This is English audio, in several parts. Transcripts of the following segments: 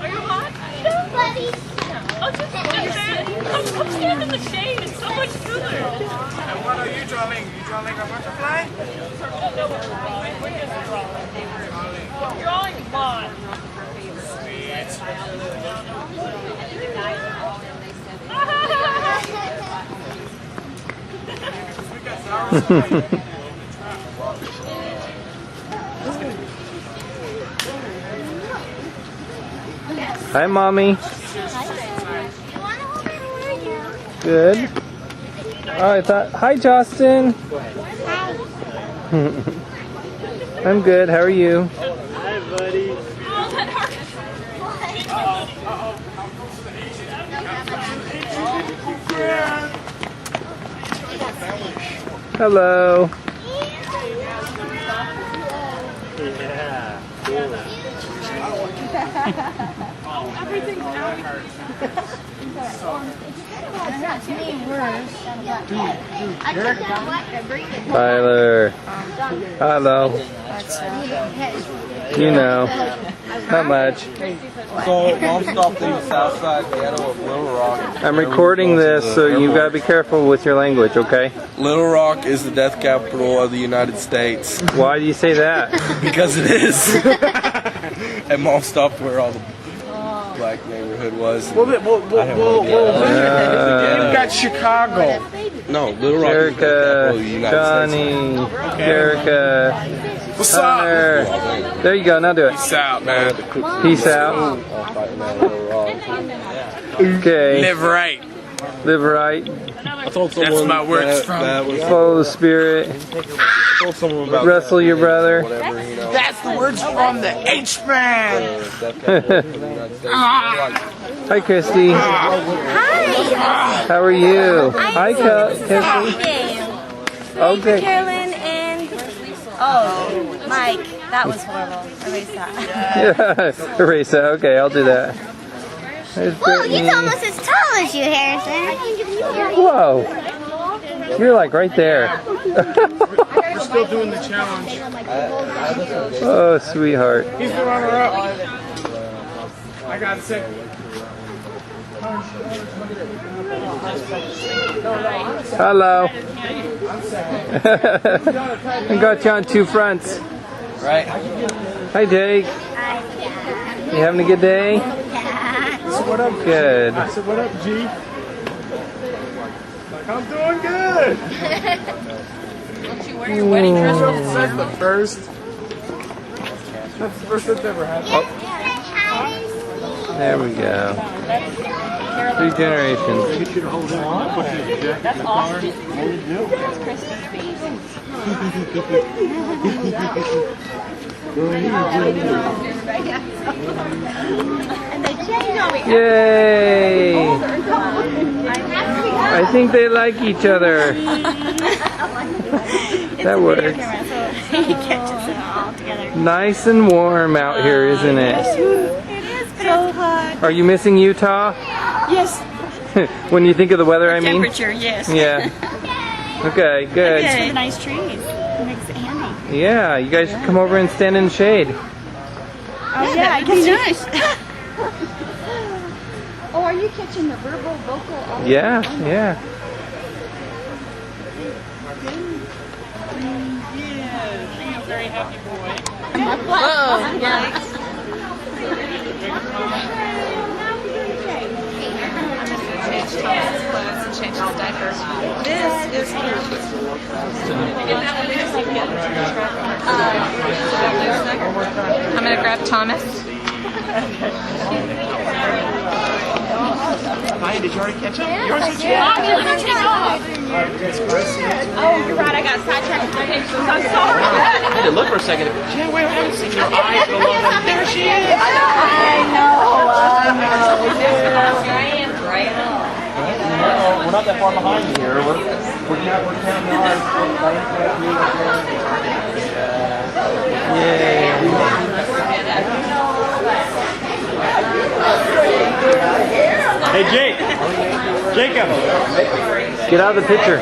Are you hot? Oh, just come stand in the shade. It's so much cooler. And what are you drawing? You drawing a butterfly? Drawing mod. Sweet. Hi, Mommy. Good. Oh, I thought. Hi, Justin. I'm good. How are you? Hi, buddy. Hello. Yeah. Everything's out. Tyler. Hello. You know. Not much. So, Mom stopped in the south side ghetto of Little Rock. I'm recording this, so you gotta be careful with your language, okay? Little Rock is the death capital of the United States. Why do you say that? Because it is. And Mom stopped where all the black neighborhood was. You've got Chicago. No, Little Rock is the death capital of the United Johnny, Erica, What's Hunter. up? There you go, now do it. Peace out, man. Peace out. Okay. Live right. Live right. That's my words from. Follow the spirit. Wrestle your brother. That's the words from the H-Man. Hi, Christy. Hi. How are you? Hi, Christy. Okay. Carolyn and Mike. That was horrible. Erase that. Yeah. Erase that. Okay, I'll do that. There's Whoa, Brittany. he's almost as tall as you, Harrison. Whoa. You're like right there. We're still doing the challenge. Oh, sweetheart. He's the runner-up. I got second. Hello. I got you on two fronts. Right? Hi, Jake. You having a good day? So what up? Good. So what up, G? Like, I'm doing good. Don't you wear your wedding dress? That's the first. That's the first that's ever happened. There we go. 3 generations. That's awesome. That's Kristen's baby. Yay! I think they like each other. That works. He catches it all together. Nice and warm out here, isn't it? It is so hot. Are you missing Utah? Yes. When you think of the weather, I mean? Temperature, yes. Yeah. Okay, good. Thanks for the nice trees. It makes it handy. Yeah, you guys should come over and stand in the shade. Oh yeah, I guess nice. Oh, are you catching the verbal, vocal? Yeah, yeah. He's a very happy boy. Whoa, yeah. Change Thomas's clothes and change his diaper. This is I'm gonna grab Thomas. Hi, did you already catch up? Yours is Oh, you're right. I got sidetracked with my pictures. I'm sorry. I had to look for a second. Yeah, wait, I haven't seen your eyes in a long time. There she is. I know. We're not that far behind here. We're counting ours. Yay. Hey, Jake. Jacob. Get out of the picture.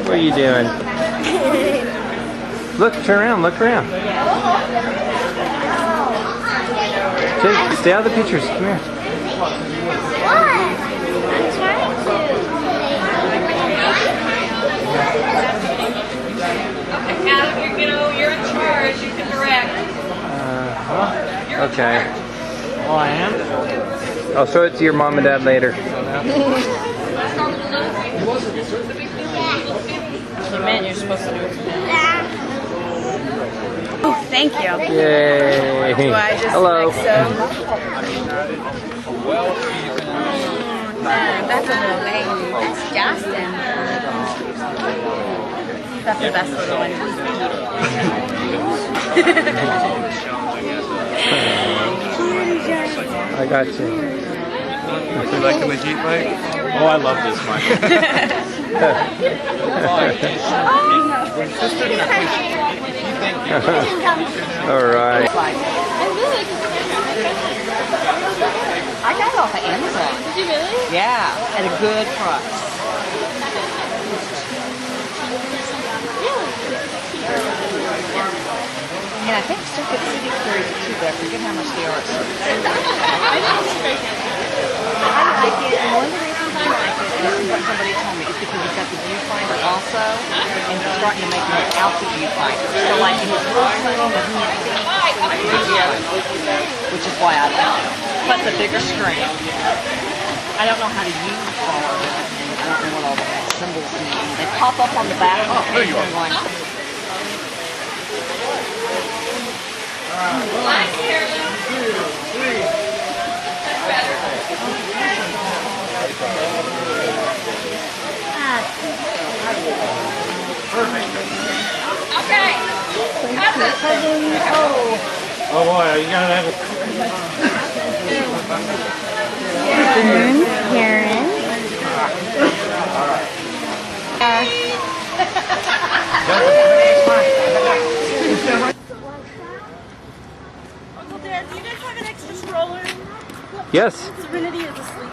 What are you doing? Look, turn around, look around. Jake, stay out of the pictures. Come here. Adam, you're in charge. You can direct. Okay. Oh, I am? I'll show it to your mom and dad later. You meant you're supposed to do it. Oh, thank you. Yay. Do I just Hello. like so? That's a little baby. That's Justin. That's the best little one. I got you. You liking the Jeep, Mike? Oh, I love this, Mike. All right. I got it off of Amazon. Did you really? Yeah, at a good price. And I think Circuit City carries it too, but I forget how much they are. I like it, and one of the reasons I like it, and this is what somebody told me, is because it's got the viewfinder also, and it's starting to make it without the viewfinder. So like in his first room, which is why I like it. Plus a bigger screen. I don't know how to use all of it. I don't know what all the symbols mean. They pop up on the back of the page and going, Hi, Carolyn. 2, 3. That's better. Okay. Oh boy, you gotta have Karen. Uncle Dad, do you guys have an extra stroller? Yes. Serenity is asleep.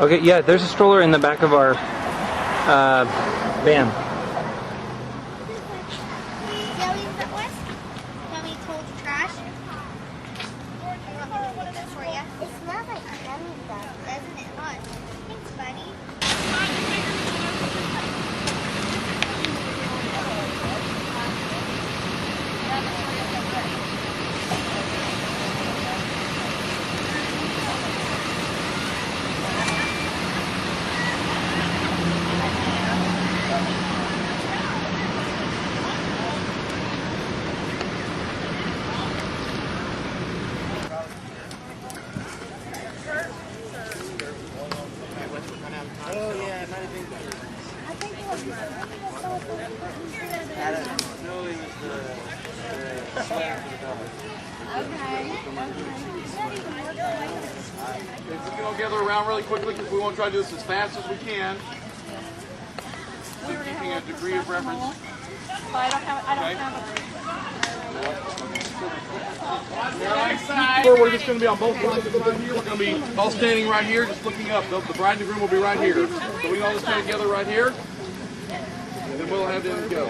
Okay, yeah, there's a stroller in the back of our van. Jellies that was? Tell me told you trash? What is it for you? It smells like jelly stuff, doesn't it? Huh? Thanks, buddy. If we can all gather around really quickly because we want to try to do this as fast as we can. Keeping a degree of reference. I don't have We're just going to be on both sides of the line here. We're going to be all standing right here, just looking up. The bride and the groom will be right here. So we can all just stand together right here. And then we'll have them go.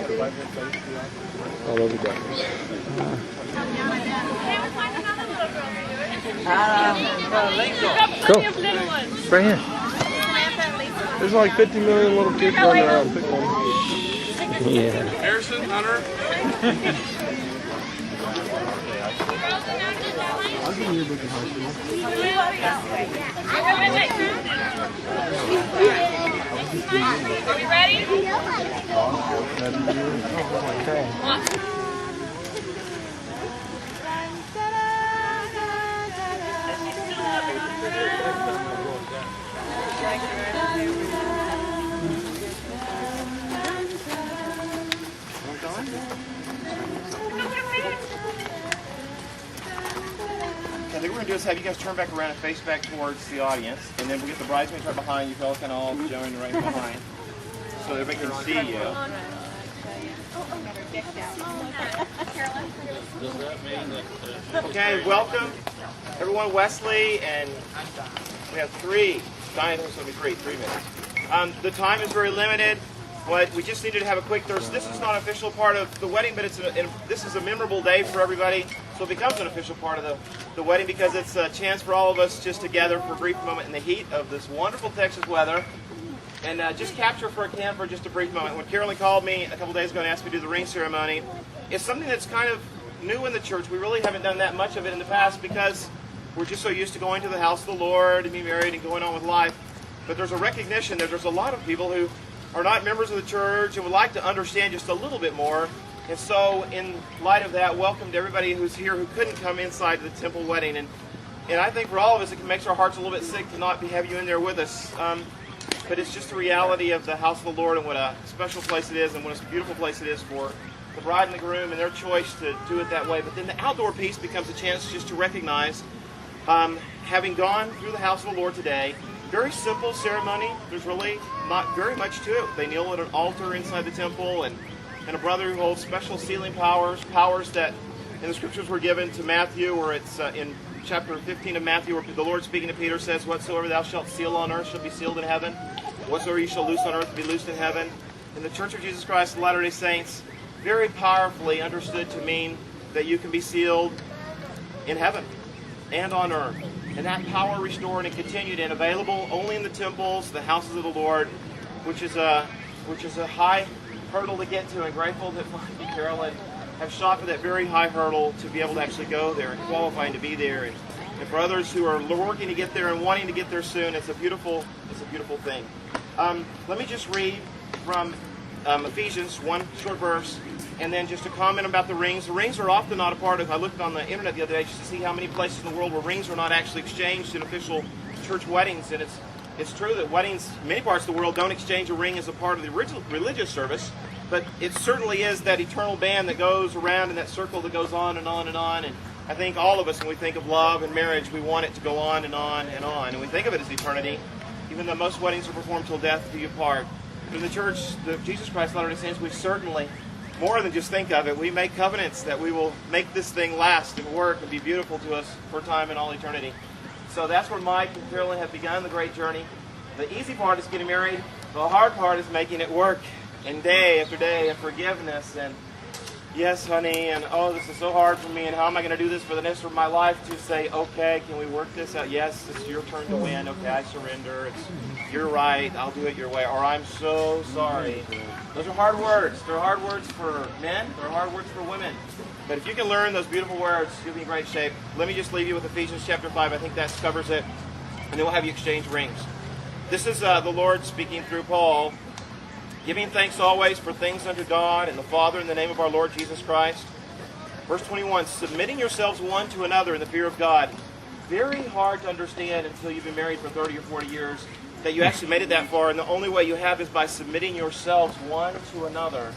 All over Denver's. Cool. Right here. There's like 50 million little kids running around. Pick one. Yeah. Harrison, Hunter. I'll give you a book in high school. Are we ready? Okay. I think we're going to do is have you guys turn back around and face back towards the audience, and then we'll get the bridesmaids right behind you. Y'all can all join right behind, so everybody can see you. Okay, welcome everyone, Wesley, and we have 3. Diane, there's going to be 3 minutes. The time is very limited. But we just needed to have a quick thirst. This is not an official part of the wedding, but this is a memorable day for everybody. So it becomes an official part of the wedding because it's a chance for all of us just to gather for a brief moment in the heat of this wonderful Texas weather and just capture for a camp for just a brief moment. When Carolyn called me a couple days ago and asked me to do the ring ceremony, it's something that's kind of new in the church. We really haven't done that much of it in the past because we're just so used to going to the house of the Lord and being married and going on with life. But there's a recognition that there's a lot of people who are not members of the church and would like to understand just a little bit more. And so in light of that, welcome to everybody who's here who couldn't come inside the temple wedding. And I think for all of us, it makes our hearts a little bit sick to not have you in there with us. But it's just the reality of the house of the Lord and what a special place it is and what a beautiful place it is for the bride and the groom and their choice to do it that way. But then the outdoor piece becomes a chance just to recognize, having gone through the house of the Lord today, very simple ceremony. There's really not very much to it. They kneel at an altar inside the temple and a brother who holds special sealing powers that in the scriptures were given to Matthew, or it's in chapter 15 of Matthew, where the Lord speaking to Peter says, "Whatsoever thou shalt seal on earth shall be sealed in heaven. Whatsoever you shall loose on earth will be loosed in heaven." In the Church of Jesus Christ of Latter-day Saints, very powerfully understood to mean that you can be sealed in heaven and on earth. And that power restored and continued and available only in the temples, the houses of the Lord, which is a high hurdle to get to, and grateful that Mike and Carolyn have shot for that very high hurdle to be able to actually go there and qualifying to be there. And for others who are working to get there and wanting to get there soon, it's a beautiful thing. Let me just read from Ephesians, one short verse, and then just a comment about the rings. The rings are often not a part of, I looked on the internet the other day just to see how many places in the world where rings are not actually exchanged in official church weddings. And it's true that weddings, in many parts of the world, don't exchange a ring as a part of the original religious service, but it certainly is that eternal band that goes around in that circle that goes on and on and on. And I think all of us, when we think of love and marriage, we want it to go on and on and on. And we think of it as eternity, even though most weddings are performed till death do you part. But in the Church of Jesus Christ of Latter-day Saints, we certainly, more than just think of it, we make covenants that we will make this thing last and work and be beautiful to us for time and all eternity. So that's where Mike and Carolyn have begun the great journey. The easy part is getting married. The hard part is making it work. And day after day of forgiveness and yes, honey, and oh, this is so hard for me, and how am I going to do this for the rest of my life? To say, okay, can we work this out? Yes, it's your turn to win. Okay, I surrender. You're right. I'll do it your way. Or I'm so sorry. Those are hard words. They're hard words for men. They're hard words for women. But if you can learn those beautiful words, you'll be in great shape. Let me just leave you with Ephesians chapter 5. I think that covers it. And then we'll have you exchange rings. This is the Lord speaking through Paul. Giving thanks always for things unto God and the Father in the name of our Lord Jesus Christ. Verse 21, submitting yourselves one to another in the fear of God. Very hard to understand until you've been married for 30 or 40 years that you actually made it that far, and the only way you have is by submitting yourselves one to another.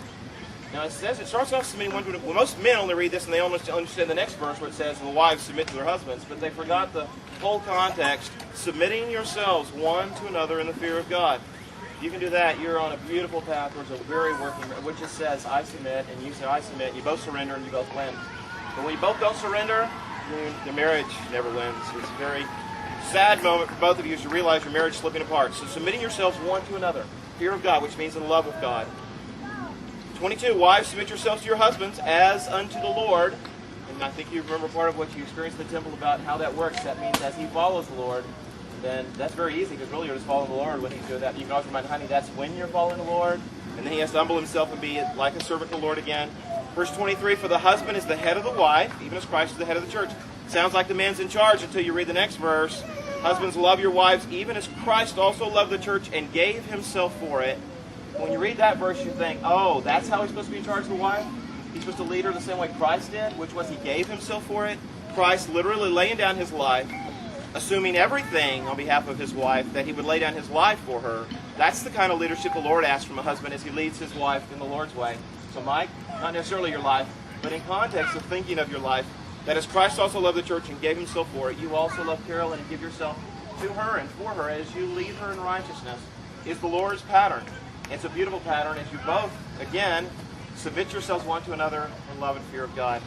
Now it starts off submitting one to another. Well, most men only read this and they almost understand the next verse where it says, the wives submit to their husbands, but they forgot the whole context. Submitting yourselves one to another in the fear of God. You can do that. You're on a beautiful path towards a very working, which just says, I submit, and you say, I submit, and you both surrender, and you both win. But when you both don't surrender, the marriage never wins. It's a very sad moment for both of you to realize your marriage is slipping apart. So submitting yourselves one to another, fear of God, which means in love with God. 22, wives, submit yourselves to your husbands as unto the Lord. And I think you remember part of what you experienced in the temple about how that works. That means as he follows the Lord, then that's very easy, because really you're just following the Lord when he's doing that. You can always remind, honey, that's when you're following the Lord. And then he has to humble himself and be like a servant of the Lord again. Verse 23, for the husband is the head of the wife, even as Christ is the head of the church. Sounds like the man's in charge until you read the next verse. Husbands, love your wives, even as Christ also loved the church and gave himself for it. When you read that verse, you think, oh, that's how he's supposed to be in charge of the wife? He's supposed to lead her the same way Christ did, which was he gave himself for it. Christ literally laying down his life, assuming everything on behalf of his wife, that he would lay down his life for her. That's the kind of leadership the Lord asks from a husband as he leads his wife in the Lord's way. So Mike, not necessarily your life, but in context of thinking of your life, that as Christ also loved the church and gave himself for it, you also love Carolyn and give yourself to her and for her as you lead her in righteousness, is the Lord's pattern. It's a beautiful pattern as you both, again, submit yourselves one to another in love and fear of God.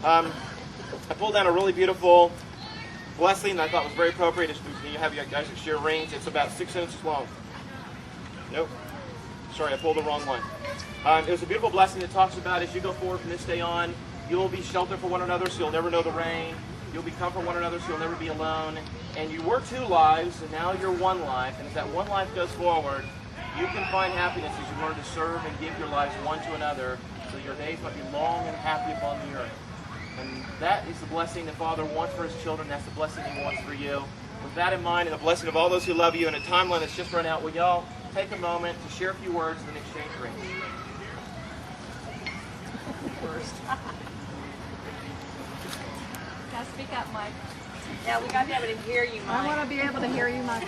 I pulled down a really beautiful blessing that I thought was very appropriate. You have you guys share rings. It's about 6 inches long. Nope. sorry, I pulled the wrong one. It was a beautiful blessing that talks about as you go forward from this day on, you'll be shelter for one another, so you'll never know the rain. You'll be comfort for one another, so you'll never be alone. And you were two lives, and now you're one life. And as that one life goes forward, you can find happiness as you learn to serve and give your lives one to another, so your days might be long and happy upon the earth. And that is the blessing the Father wants for His children. That's the blessing He wants for you. With that in mind, and the blessing of all those who love you, and a timeline that's just run out, will y'all take a moment to share a few words and then exchange rings? Now speak up, Mike. Yeah, we got to be able to hear you, Mike. I want to be able to hear you, Mike.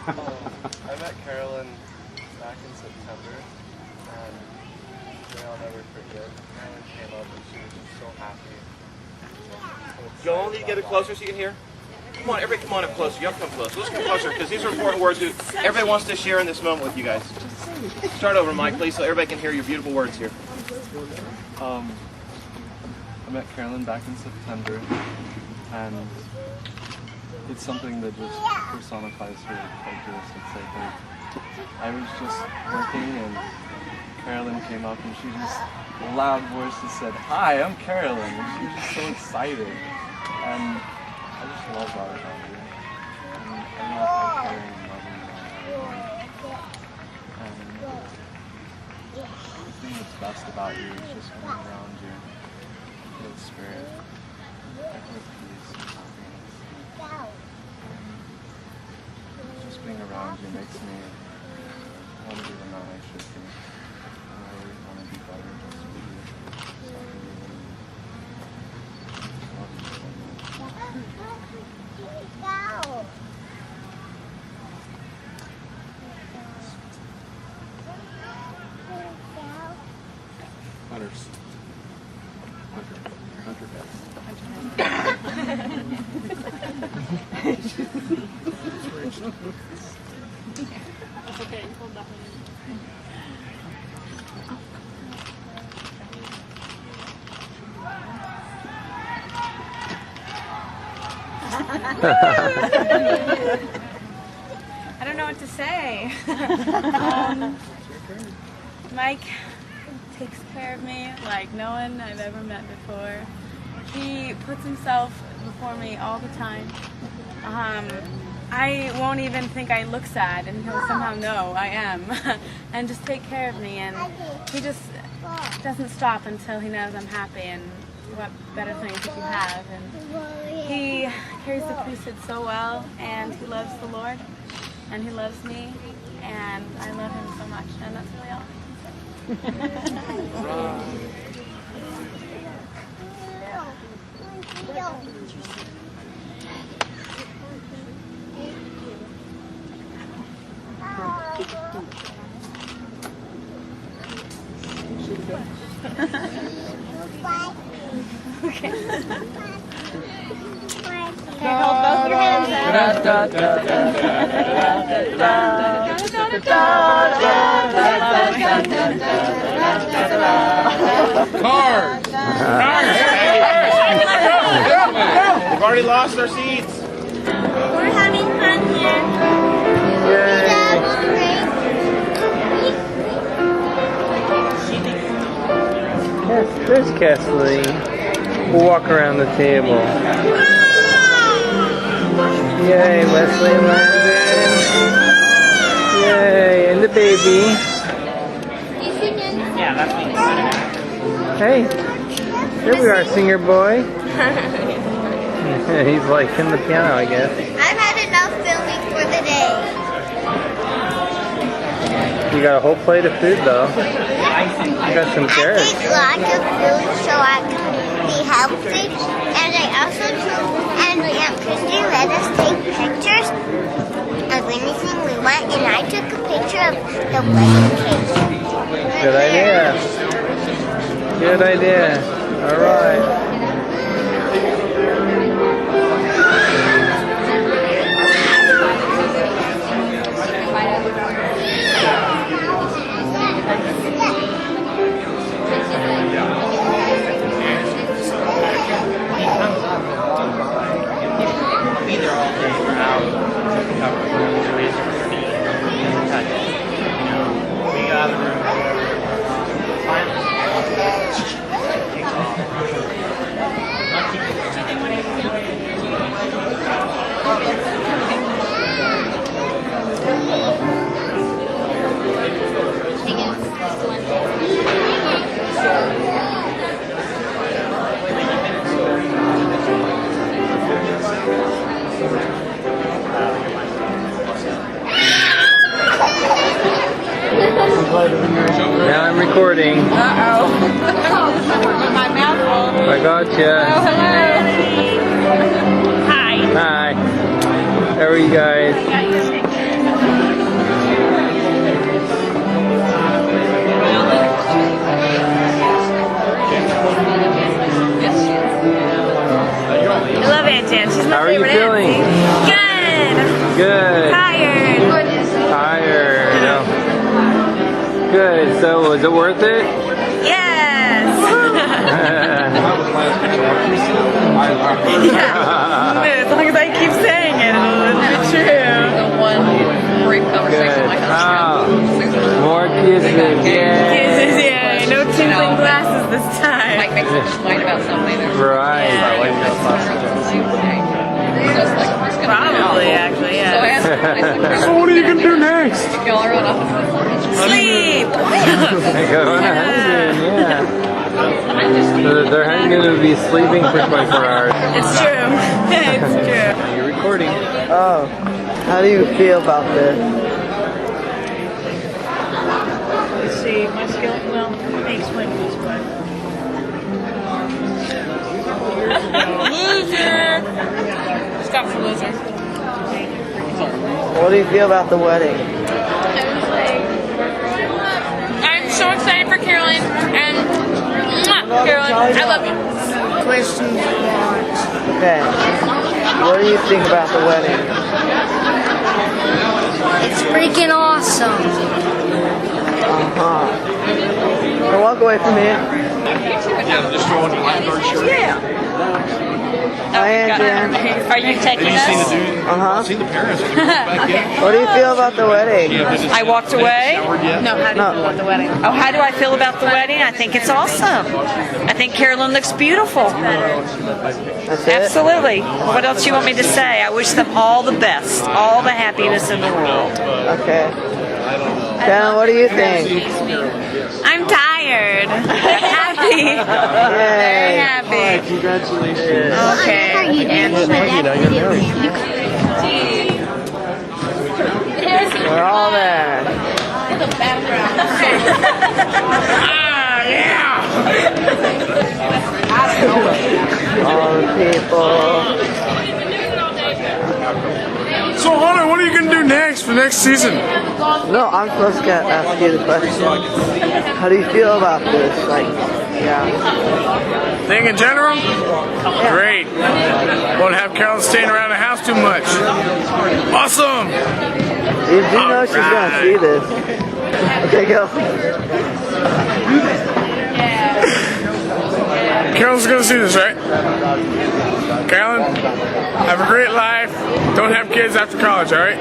I met Carolyn back in September, and I'll never forget. Carolyn came up and she was just so happy. Y'all need to get it closer so you can hear? Come on, everybody come on up closer. Y'all come closer. Let's come closer, because these are important words that everybody wants to share in this moment with you guys. Start over, Mike, please, so everybody can hear your beautiful words here. I met Carolyn back in September, and it's something that just personifies her characteristics, I think. I was just working, and Carolyn came up, and she just, loud voice, just said, "Hi, I'm Carolyn," and she was just so excited, and I just love that about her. And I love how caring and loving you are. And the thing that's best about you is just when I'm around you, the spirit, I feel peace and happiness. And just being around you makes me want to be the man I should be. And I always want to be better just for you. So I can be with you. I love you so much. Hunters. Hunter That's okay, you hold that one. I don't know what to say. Mike takes care of me like no one I've ever met before. He puts himself before me all the time. I won't even think I look sad, and he'll somehow know I am, and just take care of me. And he just doesn't stop until he knows I'm happy, and what better thing could you have? And he carries the priesthood so well, and he loves the Lord, and he loves me, and I love him so much, and that's really all I can Okay. Okay, hold both your hands out. Cars! We've already lost our seats. We're having fun here. Yes, there's Kathleen. We'll walk around the table. Yay, Wesley and Landon. Yay, and the baby. Yeah, that's me. Hey, here we are, singer boy. He's like in the piano, I guess. I've had enough filming for the day. You got a whole plate of food, though. You got some carrots. I take lots of food so I can be healthy. And I also took, and Aunt Christy let us take pictures of anything we want. And I took a picture of the wedding cake. Good idea. Good idea. All right. Be there all day for hours. My mouth full. I got you. Oh, hello. Hi. Hi. How are you guys? I love Aunt Jan. She's my How are you favorite feeling? Auntie. Good. Good. Tired. Tired. Oh. Good. So, was it worth it? Yes. Yeah. As long as I keep saying it, it'll be true. The one brief conversation my husband. More kisses. Yeah. Kisses, yeah. No tinkling glasses this time. Might make them just fight about something. Right. Probably, actually, yeah. So what are you gonna do next? Sleep. Go on a honeymoon, yeah. So they're going to be sleeping for 24 hours. It's true. It's true. You're recording. Oh, how do you feel about this? Let's see, my skill, well, makes swing this way. Loser! Stop for loser. What do you feel about the wedding? I'm so excited for Carolyn, and Carolyn, I love you. Questions marks. Okay. What do you think about the wedding? It's freaking awesome. Now walk away from here. Yeah, just throwing the lifeguard shirt. Hi, Jan. Are you taking us? Uh-huh. Seen the parents. Back in. What do you feel about the wedding? I walked away. No, how do you feel about the wedding? Oh, how do I feel about the wedding? I think it's awesome. I think Carolyn looks beautiful. That's it? Absolutely. What else do you want me to say? I wish them all the best, all the happiness in the world. Okay. Shannon, what do you think? I'm tired. Happy. Very Yay. happy. Congratulations. Okay. We're all there. All the people. So, Hunter, what are you going to do next for next season? No, I'm supposed to ask you the question. How do you feel about this? Like, yeah. Thing in general? Great. Won't have Carolyn staying around the house too much. Awesome. You do know she's gonna see this. Okay, go. Carolyn's going to see this, right? Carolyn, have a great life. Don't have kids after college, all right?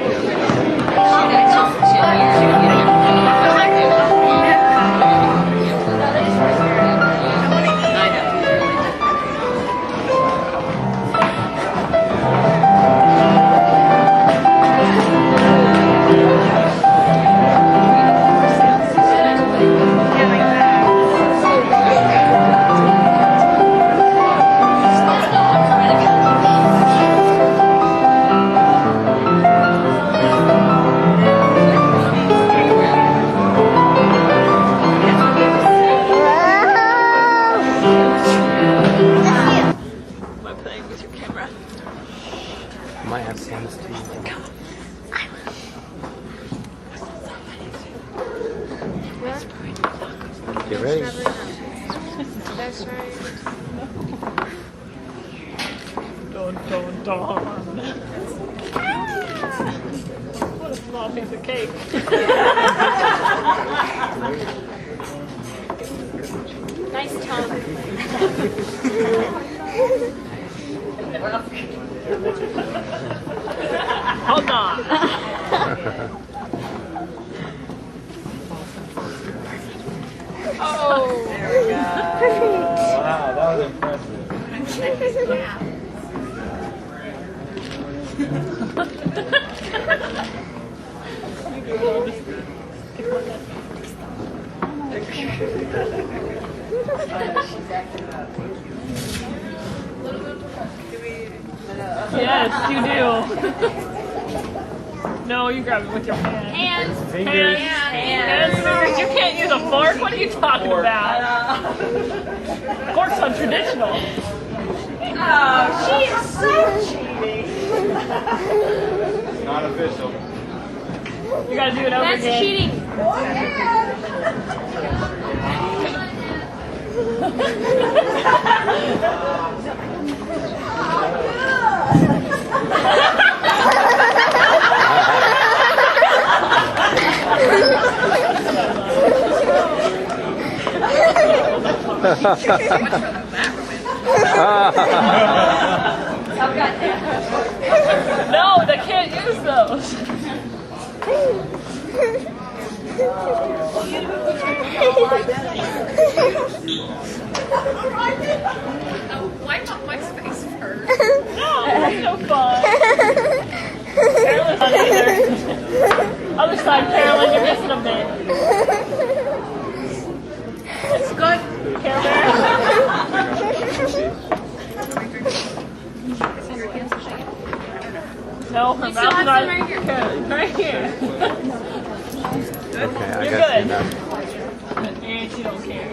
Might have Sam's too. Get ready. That's right. What a small piece of cake. Nice tongue. Hold on. Oh. There we go. Wow, that was impressive. Yes, you do. No, you grab it with your hands. Hands. Hands. Hands. You can't use a fork? What are you talking about? Forks are traditional. Oh, she is so cheating. Not official. You gotta do it over again. That's cheating. No, they can't use those. Wipe off my space first. No, that's no fun. Carolyn's not either. Other side, Carolyn, you're missing a bit. It's good. Carolyn. No, her mouth is not right here. Right here. Okay, I You're got good. you now. And she don't care.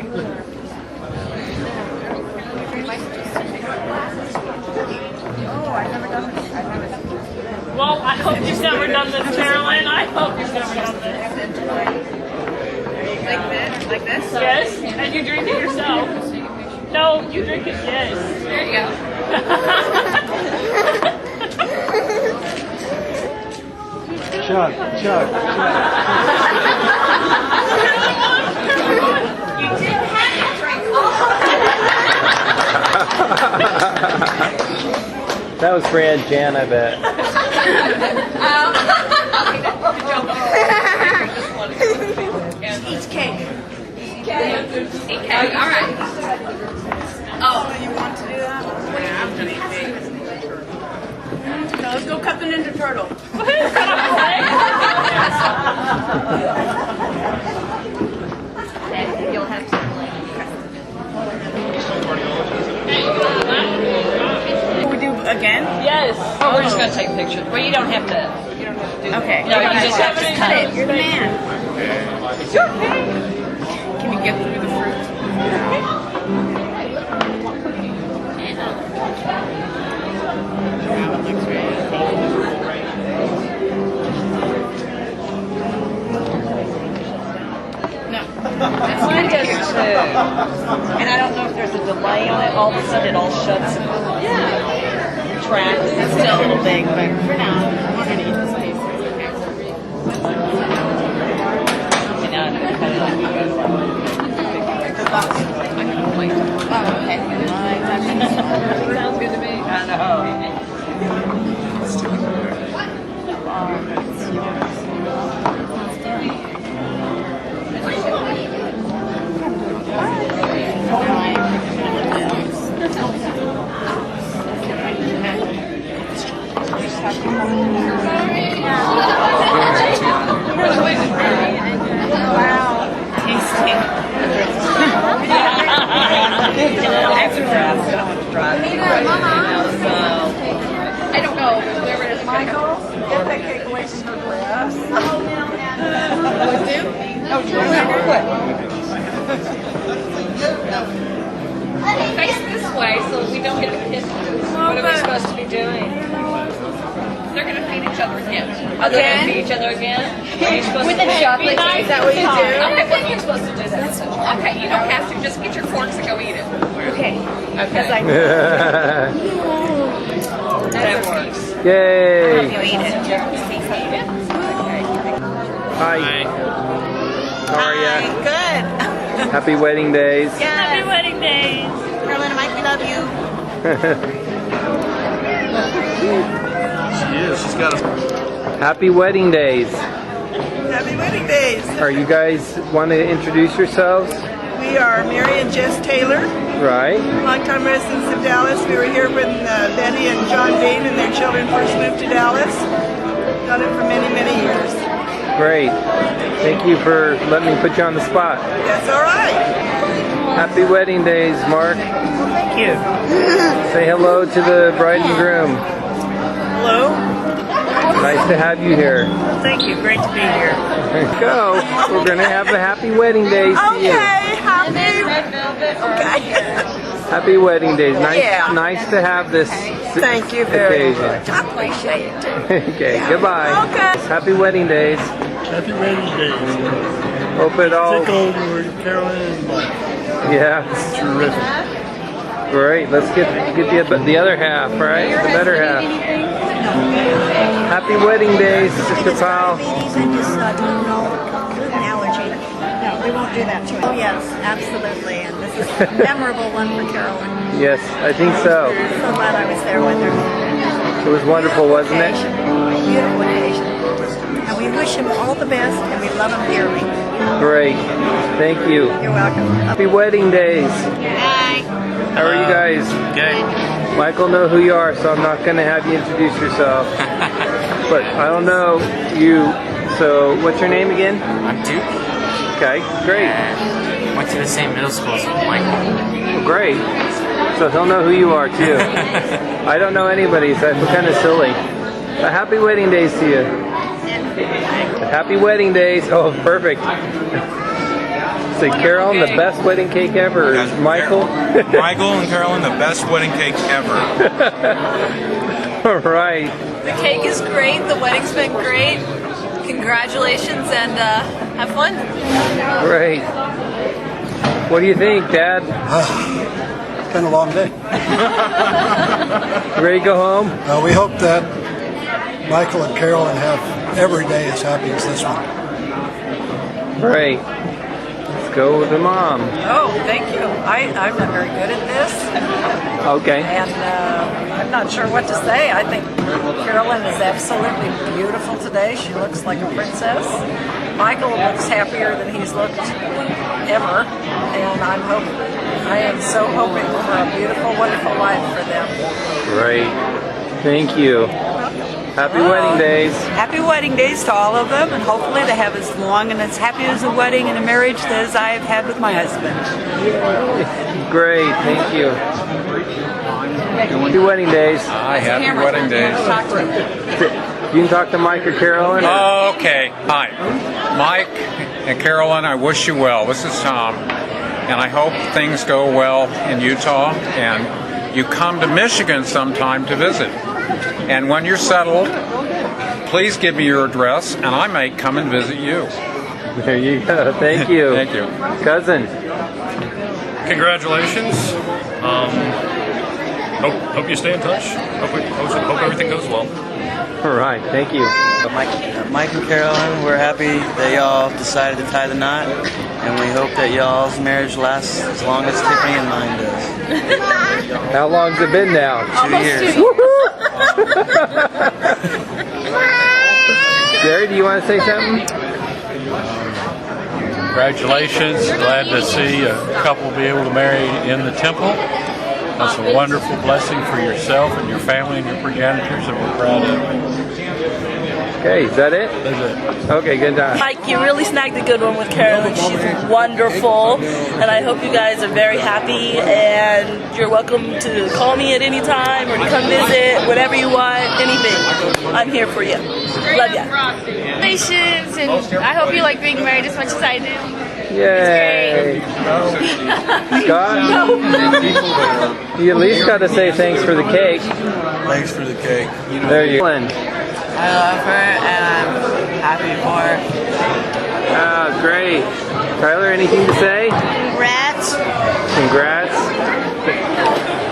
Well, I hope you've never done this, Carolyn. I hope you've never done this. Like this? Like this? Yes, and you drink it yourself. No, you drink it, yes. There you go. Chug, chug, You didn't have to drink all That was for Aunt Jan, I bet. Each cake. Cake. All right. Oh, you want to do that? Yeah, I'm going to eat cake. No, let's go cut the Ninja Turtle. You'll have to we do again? Yes. Oh, we're just going to take a picture. Well, you don't have to. You don't have to do that. Okay. No, you just have to cut it. You're the man. It's your cake. Can you get through the fruit? Mine does too. And I don't know if there's a delay on it. All of a sudden it all shuts. Yeah. Tracks. It's still a little big, but for now, we're going to eat this piece. Okay, now I'm going to cut it off. Wait. Oh, okay. Sounds good to me. I know. I don't know. Whoever it is, Michael, get that cake away from her glass. What do? Oh, what? Face this way so we don't get the kisses. What are we supposed to be doing? They're going to feed each other again. Are they going to feed each other again? With the chocolate? Is that what you do? I think you're supposed to do that. Okay, you don't have to. Just get your forks and go eat it. Okay. Because I that works. Yay! You eat it. Hi. How are ya? Good. Happy wedding days. Happy wedding days. Carolyn and Mike, we love you. She is. She's got a... Happy wedding days. Happy wedding days. Are you guys want to introduce yourselves? We are Mary and Jess Taylor, Right. longtime residents of Dallas. We were here when Betty and John Bain and their children first moved to Dallas. Done it for many, many years. Great. Thank you for letting me put you on the spot. That's all right. Happy wedding days, Mark. Thank you. Say hello to the bride and groom. Hello. Nice to have you here. Thank you. Great to be here. There you go. We're going to have a happy wedding days to you. Happy wedding days. Nice to have this Thank you very occasion. much. I appreciate it. Okay, goodbye. Okay. Happy wedding days. Happy wedding days. Hope it all... Take over Carolyn and Mike. Yeah. Terrific. Great. Let's get the other half, right? The better half. Happy wedding days, Sister Powell. And just an allergy. No, we won't do that to him. Oh yes, absolutely. And this is a memorable one for Carolyn. Yes, I think so. So glad I was there with her. It was wonderful, wasn't it? Beautiful occasion. And we wish him all the best, and we love him dearly. Great. Thank you. You're welcome. Happy wedding days. Hi. How are you guys? Good. Michael know who you are, so I'm not going to have you introduce yourself. But I don't know you. So what's your name again? I'm Duke. Okay, great. Went to the same middle school as Michael. Well, great. So he'll know who you are too. I don't know anybody, so I feel kind of silly. But happy wedding days to you. Happy wedding days. Oh, perfect. Say, Carolyn, the best wedding cake ever. Is Michael? Michael and Carolyn, the best wedding cake ever. All right. The cake is great. The wedding's been great. Congratulations and have fun. Great. What do you think, Dad? It's been a long day. Ready to go home? We hope that Michael and Carolyn have every day as happy as this one. Great. Let's go with the mom. Oh, thank you. I'm not very good at this. Okay. And I'm not sure what to say. I think Carolyn is absolutely beautiful today. She looks like a princess. Michael looks happier than he's looked ever. And I am so hoping for a beautiful, wonderful life for them. Great. Thank you. Happy wedding days. Happy wedding days to all of them, and hopefully they have as long and as happy as a wedding and a marriage as I have had with my husband. Great, thank you. Happy wedding days. Hi, happy wedding days. You can talk to Mike or Carolyn. Okay, hi. Mike and Carolyn, I wish you well. This is Tom, and I hope things go well in Utah, and you come to Michigan sometime to visit. And when you're settled, please give me your address, and I may come and visit you. There you go. Thank you. Thank you. Cousin. Congratulations. Hope you stay in touch. Hope everything goes well. All right. Thank you. Mike and Carolyn, we're happy that y'all decided to tie the knot, and we hope that y'all's marriage lasts as long as Tiffany and mine does. How long's it been now? 2 years. Jerry, do you want to say something? Congratulations. Glad to see a couple be able to marry in the temple. That's a wonderful blessing for yourself and your family and your progenitors, and we're proud of it. Okay, is that it? That's it. Okay, good job. Mike, you really snagged a good one with Carolyn. She's wonderful, and I hope you guys are very happy, and you're welcome to call me at any time or to come visit, whatever you want, anything. I'm here for you. Love ya. Congratulations, and I hope you like being married as much as I do. Yay! Scott, you at least got to say thanks for the cake. Thanks for the cake. There you go. I love her, and I'm happy for her. Ah, great. Tyler, anything to say? Congrats. Congrats.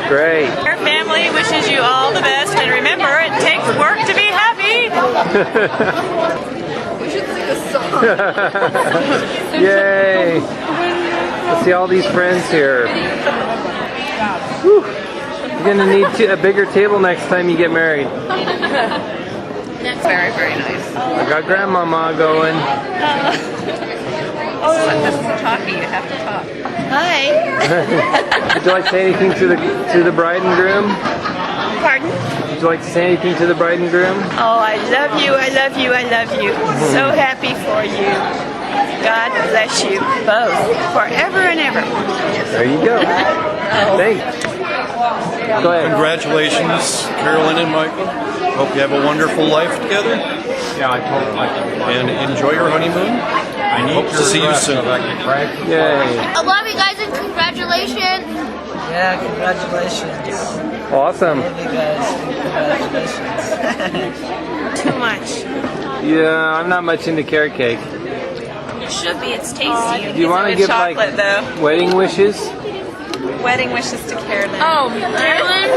Great. Your family wishes you all the best, and remember, it takes work to be happy. We should sing a song. Yay! Let's see all these friends here. Whew. You're gonna need a bigger table next time you get married. That's very, very nice. I got Grandmama going. This is talking. You have to talk. Hi. Would you like to say anything to the bride and groom? Pardon? Would you like to say anything to the bride and groom? Oh, I love you. I love you. I love you. So happy for you. God bless you both forever and ever. There you go. Thanks. Go ahead. Congratulations, Carolyn and Michael. Hope you have a wonderful life together. Yeah, I told him. And enjoy your honeymoon. I need Hope to see you soon. Yay. I love you guys and congratulations. Yeah, congratulations. Awesome. Love you guys. Congratulations. Too much. Yeah, I'm not much into carrot cake. It should be. It's tasty. Do you want to give like wedding wishes? Wedding wishes to Carolyn. Oh, Carolyn?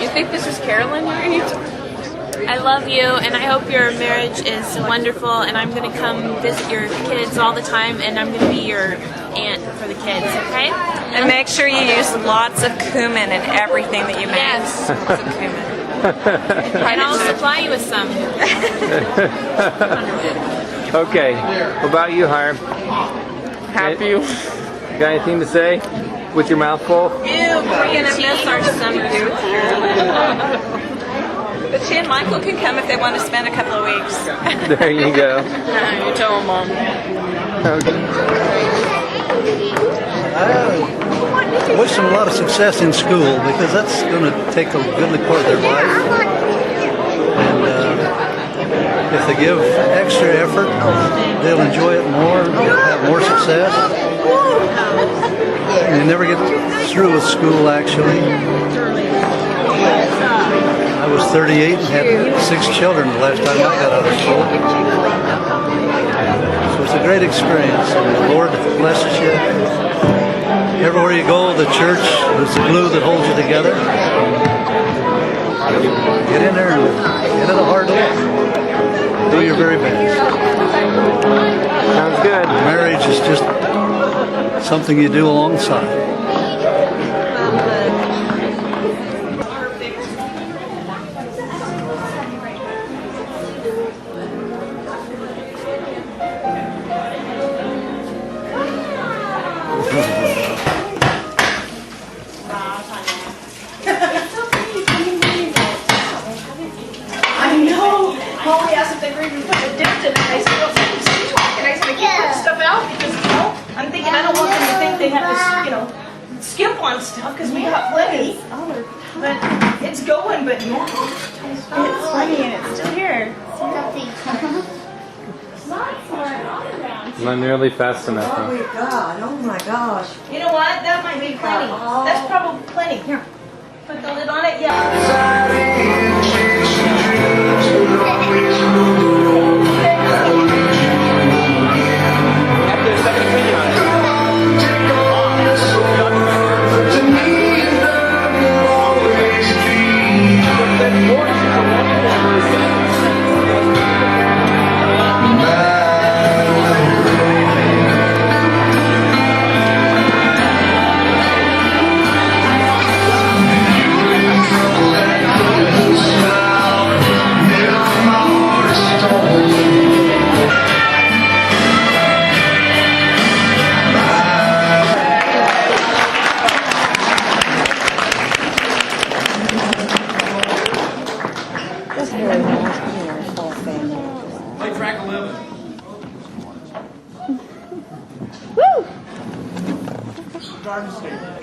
You think this is Carolyn you're going to? I love you, and I hope your marriage is wonderful, and I'm going to come visit your kids all the time, and I'm going to be your aunt for the kids, okay? And make sure you use lots of cumin in everything that you make. Yes. Lots of cumin. And I'll supply you with some. Okay. What about you, Hiram? Happy. Got anything to say? With your mouth full? Ew, we're going to miss our summer. But she and Michael can come if they want to spend a couple of weeks. There you go. You tell them, Mom. Okay. I wish them a lot of success in school because that's going to take a goodly part of their life. And if they give extra effort, they'll enjoy it more, they'll have more success. And they never get through with school, actually. I was 38 and had 6 children the last time I got out of school. So it's a great experience. And the Lord blesses you. Everywhere you go, the church is the glue that holds you together. Get in there and get it a hard look. Do your very best. Sounds good. Marriage is just something you do alongside. I know. Molly asked if they were even put the dip in, and I said, well, something's talking. And I said, I keep putting stuff out because, I'm thinking I don't want them to think they have to, skimp on stuff because we got plenty. But it's going, but yeah, it's funny and it's still here. I'm not nearly fast enough. Oh my God, oh my gosh. You know what? That might be plenty. That's probably plenty. Here, put the lid on it. Yeah. Play track 11. Garden State. And I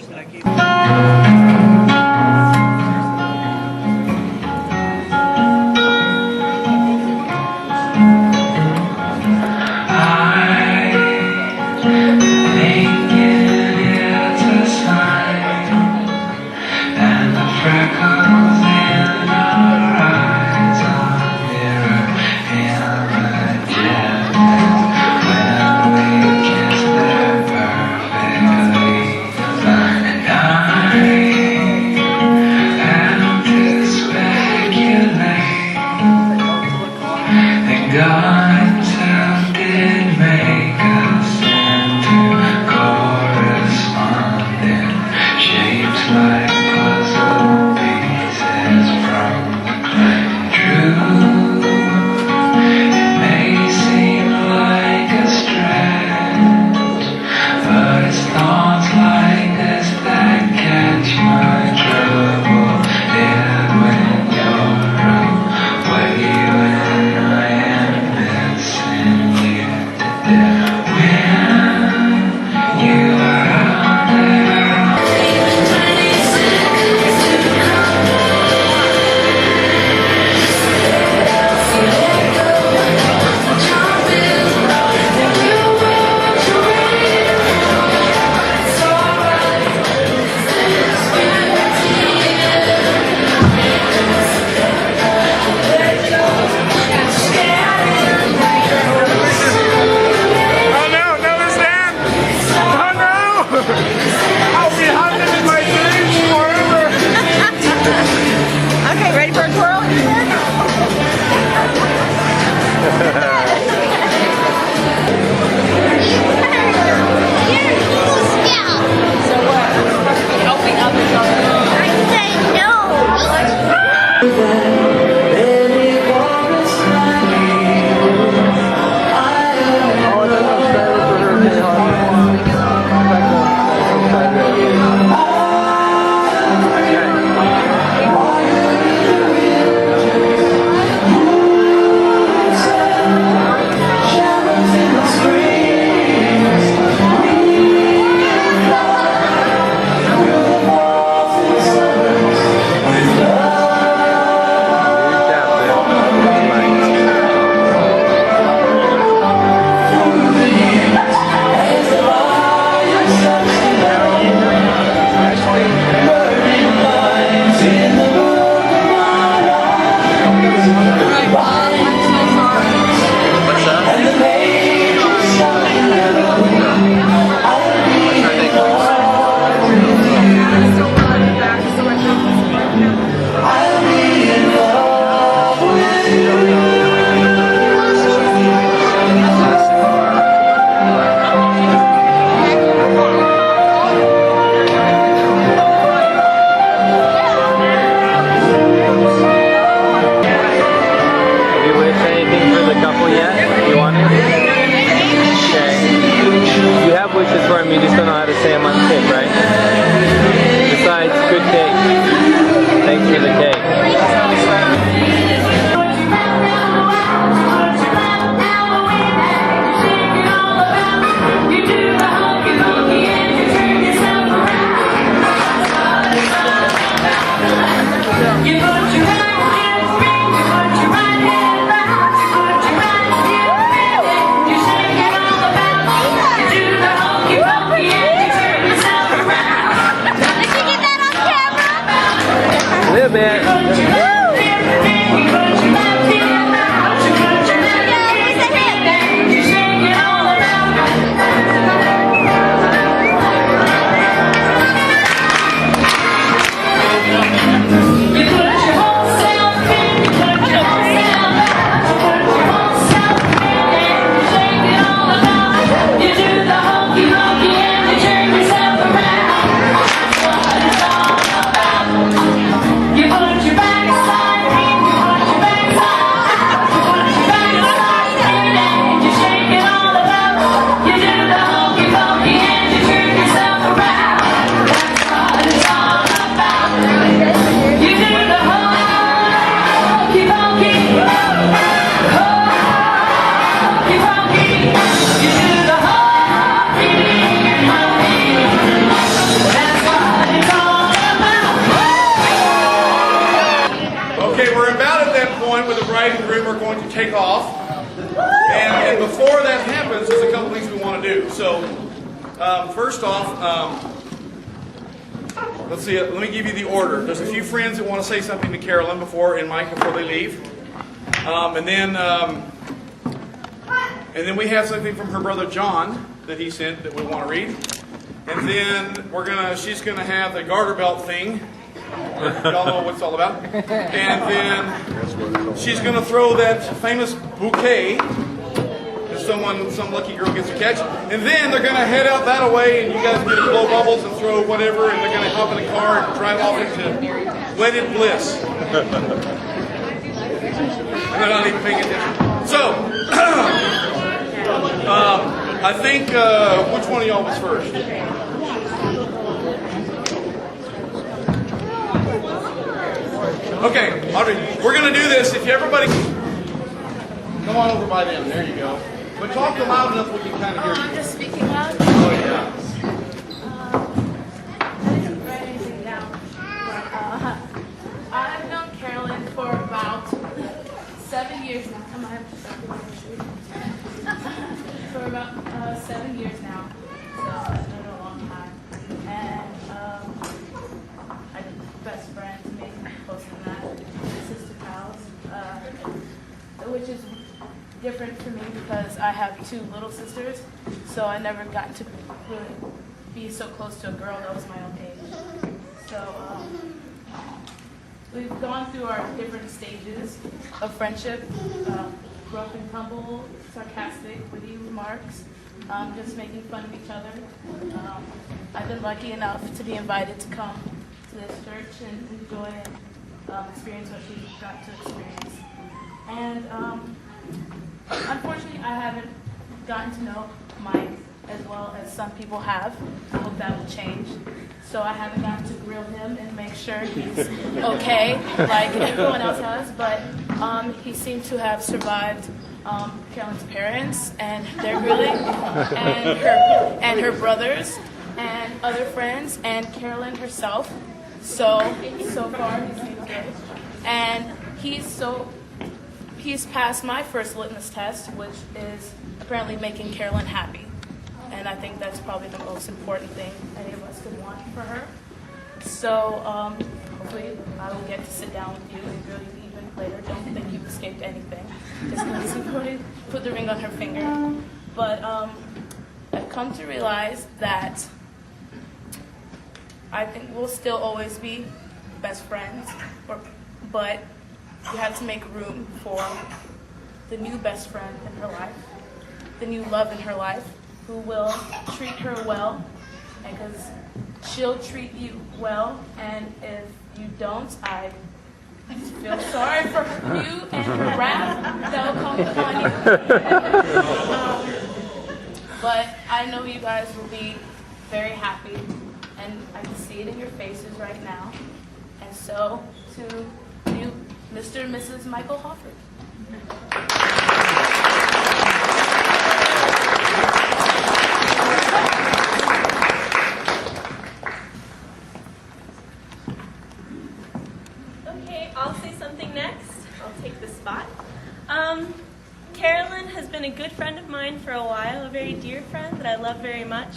take off. And before that happens, there's a couple things we want to do. So, first off, let's see. Let me give you the order. There's a few friends that want to say something to Carolyn and Mike before they leave, and then we have something from her brother John that he sent that we want to read, and then she's gonna have the garter belt thing. Y'all know what it's all about. And then she's gonna throw that famous bouquet. Some lucky girl gets a catch, and then they're gonna head out that way, and you guys get to blow bubbles and throw whatever, and they're gonna hop in the car and drive off into wedded bliss. And they're not even paying attention. So, I think which one of y'all was first? Okay, we're gonna do this. If everybody come on over by them, there you go. But talk loud enough we can kind of hear you. I'm just speaking loud? Oh, yeah. I didn't write anything down. I've known Carolyn for about 7 years now. For about 7 years now. So I've known her a long time. And I'm best friends, maybe closer than that. Sister pals. Which is different for me because I have 2 little sisters, so I never got to really be so close to a girl that was my own age. So we've gone through our different stages of friendship, rough and tumble, sarcastic, witty remarks, just making fun of each other. I've been lucky enough to be invited to come to this church and enjoy and experience what she got to experience. And unfortunately, I haven't gotten to know Mike as well as some people have. I hope that will change. So I haven't gotten to grill him and make sure he's okay, like everyone else has. But he seemed to have survived Carolyn's parents and their grilling, and her brothers and other friends, and Carolyn herself. So far, he seems good. And he's passed my first litmus test, which is apparently making Carolyn happy. And I think that's probably the most important thing any of us could want for her. So hopefully I will get to sit down with you and grill you even later. Don't think you've escaped anything. Just because you put the ring on her finger. But I've come to realize that I think we'll still always be best friends, but you have to make room for the new best friend in her life, the new love in her life, who will treat her well, because she'll treat you well, and if you don't, I feel sorry for you and her wrath that will come upon you. But I know you guys will be very happy, and I can see it in your faces right now. And so, to you, Mr. and Mrs. Michael Hofford. Okay, I'll say something next. I'll take the spot. Carolyn has been a good friend of mine for a while, a very dear friend that I love very much.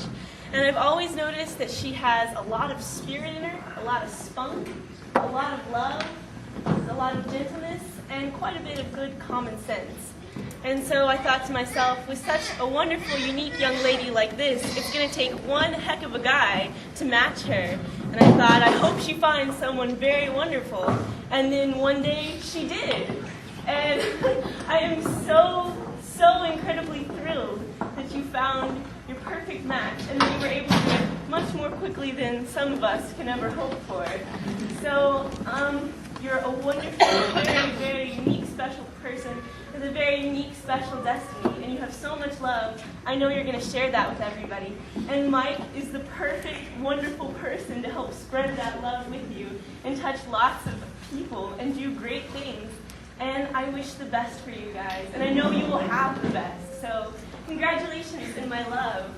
And I've always noticed that she has a lot of spirit in her, a lot of spunk, a lot of love, a lot of gentleness, and quite a bit of good common sense. And so I thought to myself, with such a wonderful, unique young lady like this, it's going to take one heck of a guy to match her. And I thought, I hope she finds someone very wonderful. And then one day, she did. And I am so incredibly thrilled that you found your perfect match and that you were able to do it much more quickly than some of us can ever hope for. So, you're a wonderful, very, very unique, special person with a very unique, special destiny, and you have so much love. I know you're going to share that with everybody. And Mike is the perfect, wonderful person to help spread that love with you and touch lots of people and do great things. And I wish the best for you guys, and I know you will have the best. So, congratulations and my love.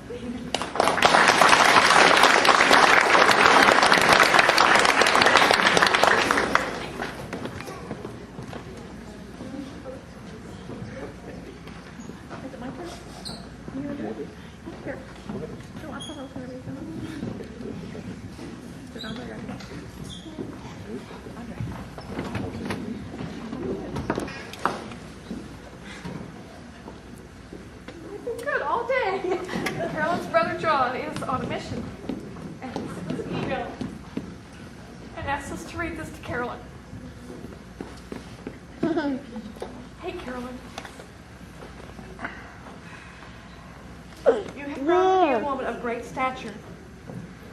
Good all day. Carolyn's brother John is on a mission, and he sent us an email and asked us to read this to Carolyn. Hey, Carolyn. You have grown to be a woman of great stature.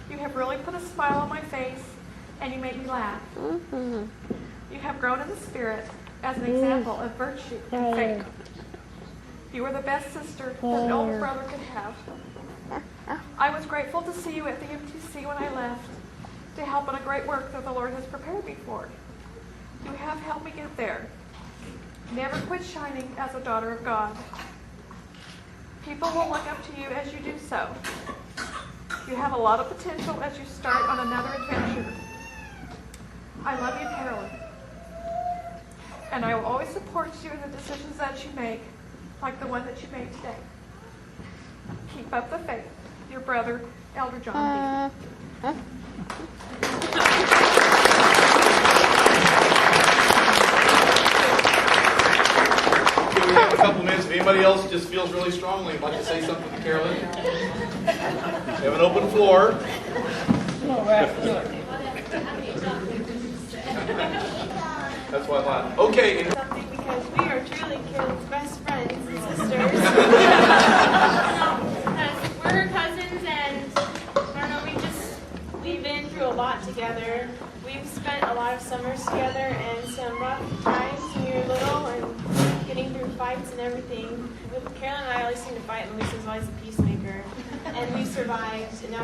You have really put a smile on my face, and you make me laugh. You have grown in the spirit as an example of virtue and faith. You were the best sister that an older brother could have. I was grateful to see you at the MTC when I left to help in a great work that the Lord has prepared me for. You have helped me get there. Never quit shining as a daughter of God. People will look up to you as you do so. You have a lot of potential as you start on another adventure. I love you, Carolyn. And I will always support you in the decisions that you make, like the one that you made today. Keep up the faith. Your brother, Elder John D. We have a couple minutes. If anybody else just feels really strongly and like to say something to Carolyn, we have an open floor. That's why I laughed. Okay. Something because we are truly Carolyn's best friends and sisters. We're cousins, and I don't know, we've been through a lot together. We've spent a lot of summers together and some rough times when we were little and getting through fights and everything. With Carolyn and I always seem to fight, and Lisa's always a peacemaker. And we survived. And now